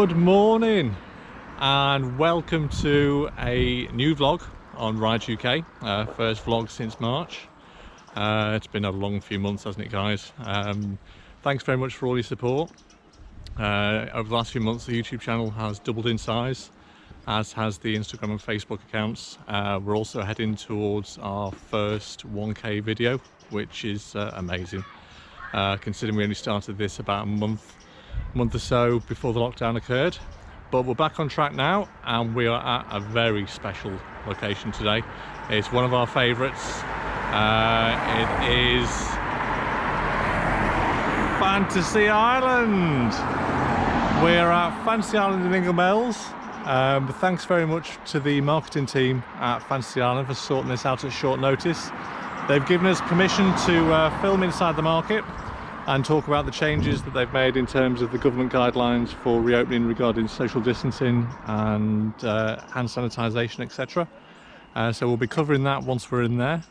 Good morning and welcome to a new vlog on Rides UK, first vlog since March. It's been a long few months, hasn't it, guys? Thanks very much for all your support. Over the last few months the YouTube channel has doubled in size, as has the Instagram and Facebook accounts. We're also heading towards our first 1K video, which is amazing, considering we only started this about a month or so before the lockdown occurred. But we're back on track now and we are at a very special location today. It's one of our favourites. It is Fantasy Island. We're at Fantasy Island in Inglemells. Thanks very much to the marketing team at Fantasy Island for sorting this out at short notice. They've given us permission to film inside the market and talk about the changes that they've made in terms of the government guidelines for reopening regarding social distancing and hand sanitisation, etc. So we'll be covering that once we're in there.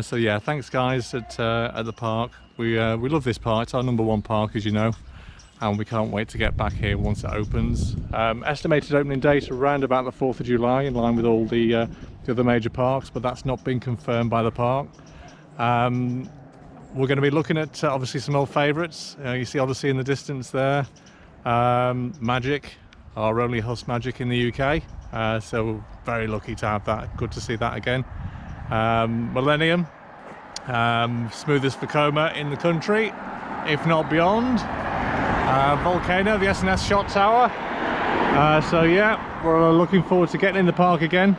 So yeah, thanks guys at the park. We love this park. It's our #1 park, as you know, and we can't wait to get back here once it opens. Estimated opening date around about the 4th of July, in line with all the other major parks, but that's not been confirmed by the park. We're going to be looking at obviously some old favourites. You see Odyssey in the distance there. Magic, our only Huss Magic in the UK. So we're very lucky to have that. Good to see that again. Millennium, smoothest Vekoma in the country, if not beyond. Volcano, the S&S shot tower. So yeah, we're looking forward to getting in the park again.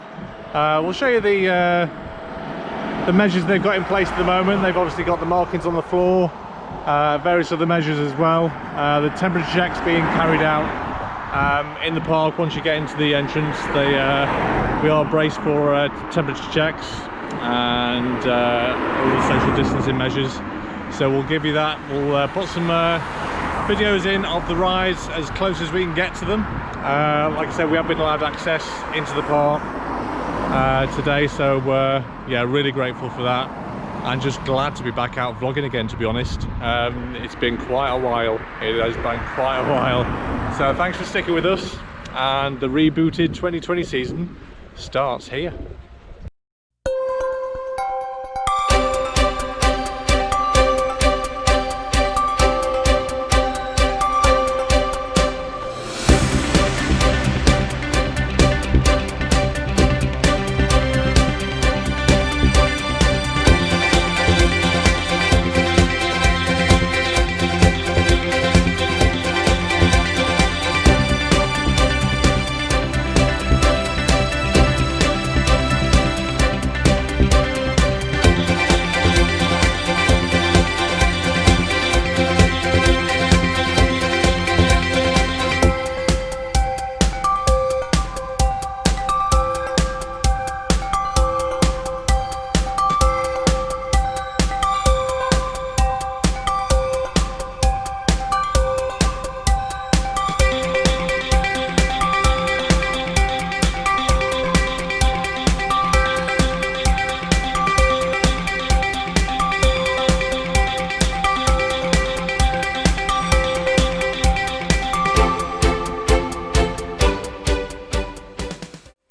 We'll show you the measures they've got in place at the moment. They've obviously got the markings on the floor, various other measures as well. The temperature checks being carried out in the park. Once you get into the entrance, we are braced for temperature checks and all the social distancing measures. So we'll give you that. We'll put some videos in of the rides as close as we can get to them. Like I said, we have been allowed access into the park today, so yeah, really grateful for that and just glad to be back out vlogging again, to be honest. It's been quite a while. It has been quite a while, so thanks for sticking with us, and the rebooted 2020 season starts here.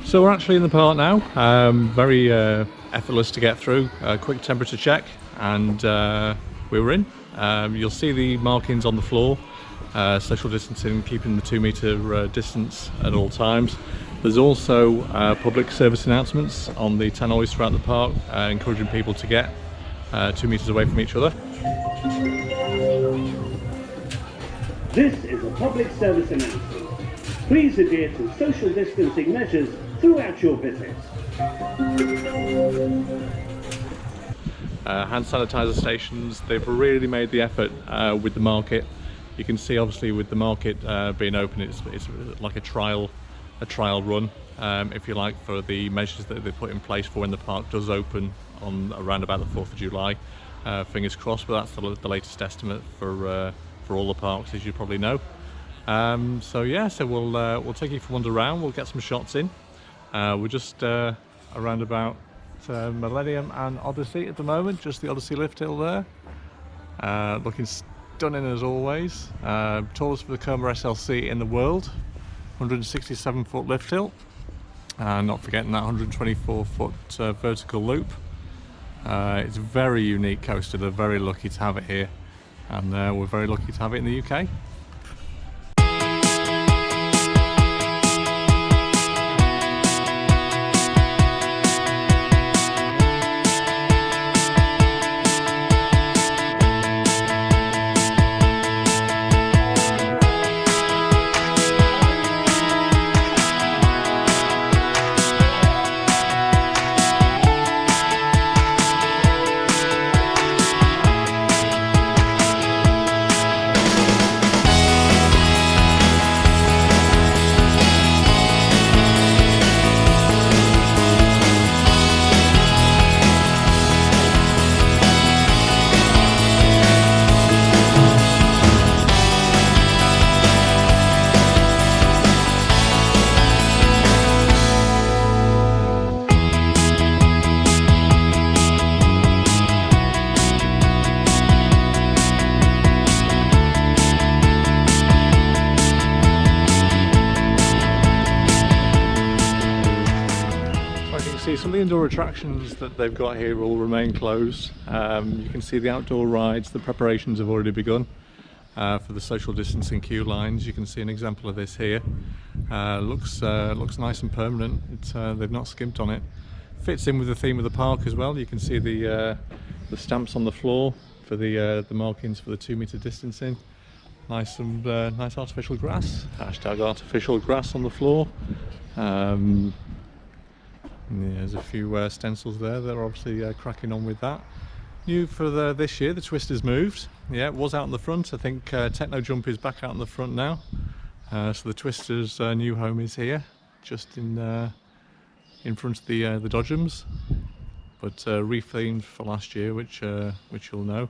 So we're actually in the park now. Very effortless to get through. Quick temperature check and we were in. You'll see the markings on the floor, social distancing, keeping the 2-metre distance at all times. There's also public service announcements on the tannoys throughout the park, encouraging people to get 2 metres away from each other. This is a public service announcement. Please adhere to social distancing measures throughout your visit. Hand sanitizer stations, they've really made the effort with the market. You can see obviously with the market being open, it's like a trial run, if you like, for the measures that they put in place for when the park does open on around about the 4th of July. Fingers crossed, but that's the latest estimate for all the parks, as you probably know. So yeah, so we'll take you for one round. We'll get some shots in. We're just around about Millennium and Odyssey at the moment, just the Odyssey lift hill there. Looking stunning as always. Tallest Vekoma SLC in the world, 167 foot lift hill, and not forgetting that 124 foot vertical loop. It's a very unique coaster. They're very lucky to have it here, and we're very lucky to have it in the UK. Some of the indoor attractions that they've got here will remain closed. You can see the outdoor rides, the preparations have already begun for the social distancing queue lines. You can see an example of this here. Looks nice and permanent. They've not skimped on it. Fits in with the theme of the park as well. You can see the stamps on the floor for the markings for the 2 meter distancing. Nice artificial grass. Hashtag artificial grass on the floor. There's a few stencils there. They're obviously cracking on with that. New for this year, the Twister's moved. Yeah, it was out in the front. I think Techno Jump is back out in the front now. So the Twister's new home is here, just in front of the Dodgems, but rethemed for last year, which you'll know.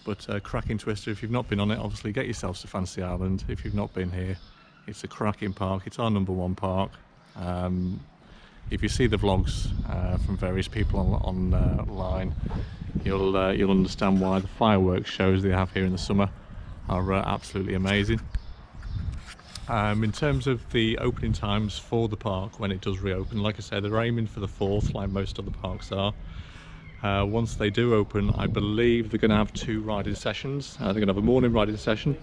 But cracking Twister. If you've not been on it, obviously get yourselves to Fantasy Island. If you've not been here, it's a cracking park. It's our #1 park. If you see the vlogs from various people online, you'll understand why the fireworks shows they have here in the summer are absolutely amazing. In terms of the opening times for the park when it does reopen, like I said, they're aiming for the 4th, like most other parks are. Once they do open, I believe they're going to have 2 riding sessions. They're going to have a morning riding session,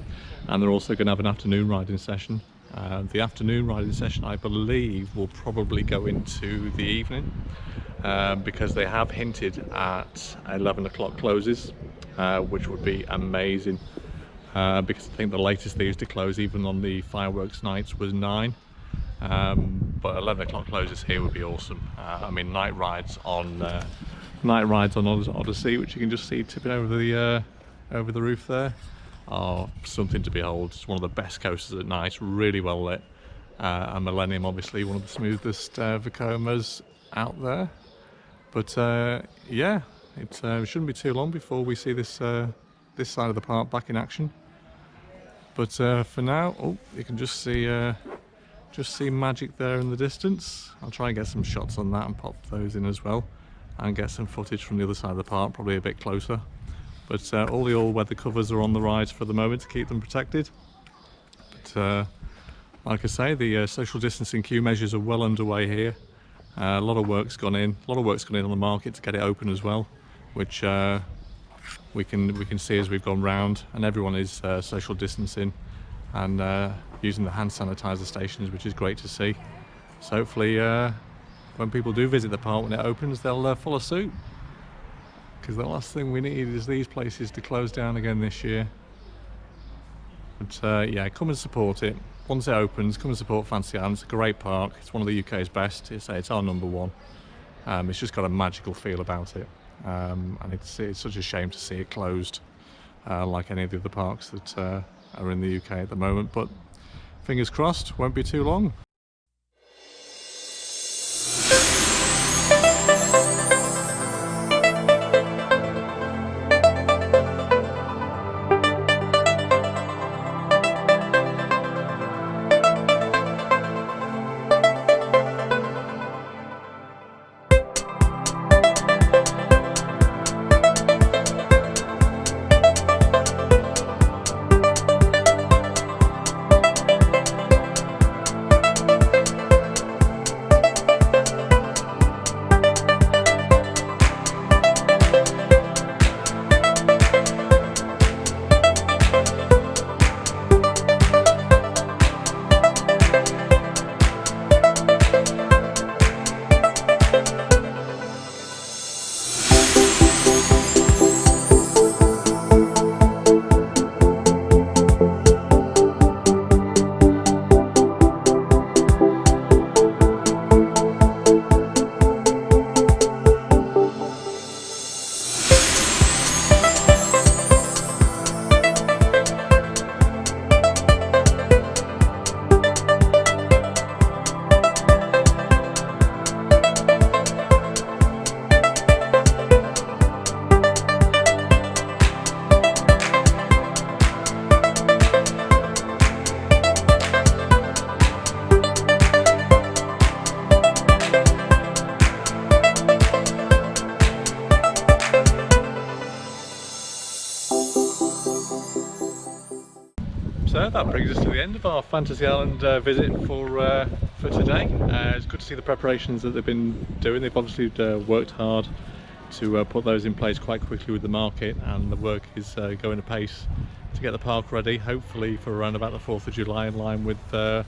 and they're also going to have an afternoon riding session. The afternoon riding session, I believe, will probably go into the evening, because they have hinted at 11 o'clock closes, which would be amazing, because I think the latest they used to close, even on the fireworks nights, was 9. But 11 o'clock closes here would be awesome. I mean, night rides on Odyssey, which you can just see tipping over the roof there, are something to behold. It's one of the best coasters at night, really well lit. And Millennium, obviously one of the smoothest Vekomas out there. But yeah, it shouldn't be too long before we see this side of the park back in action. But for now, you can just see Magic there in the distance. I'll try and get some shots on that and pop those in as well, and get some footage from the other side of the park, probably a bit closer. But all the all-weather covers are on the rides for the moment to keep them protected. But like I say, the social distancing queue measures are well underway here. A lot of work's gone in. A lot of work's gone in on the market to get it open as well, which we can see as we've gone round. And everyone is social distancing and using the hand sanitizer stations, which is great to see. So hopefully, when people do visit the park when it opens, they'll follow suit. Because the last thing we need is these places to close down again this year. But yeah, come and support it. Once it opens, come and support Fantasy Island. It's a great park. It's one of the UK's best. It's our #1. It's just got a magical feel about it. And it's such a shame to see it closed, like any of the other parks that are in the UK at the moment. But fingers crossed, won't be too long. that brings us to the end of our Fantasy Island visit for today. It's good to see the preparations that they've been doing. They've obviously worked hard to put those in place quite quickly with the market, and the work is going apace to get the park ready, hopefully for around about the 4th of July, in line with the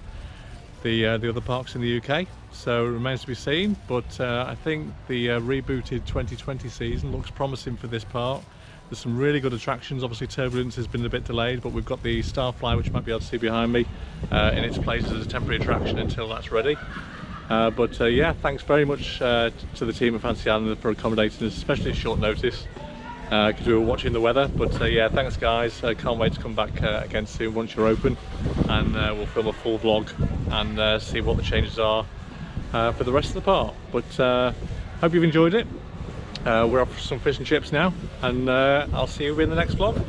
other parks in the UK. So it remains to be seen, but I think the rebooted 2020 season looks promising for this park. There's some really good attractions. Obviously Turbulence has been a bit delayed, but we've got the Starfly, which you might be able to see behind me, in its place as a temporary attraction until that's ready. Yeah, thanks very much to the team of Fantasy Island for accommodating us, especially at short notice, because we were watching the weather. But yeah, thanks guys, can't wait to come back again soon once you're open, and we'll film a full vlog and see what the changes are for the rest of the park. But hope you've enjoyed it. We're off for some fish and chips now, and I'll see you in the next vlog.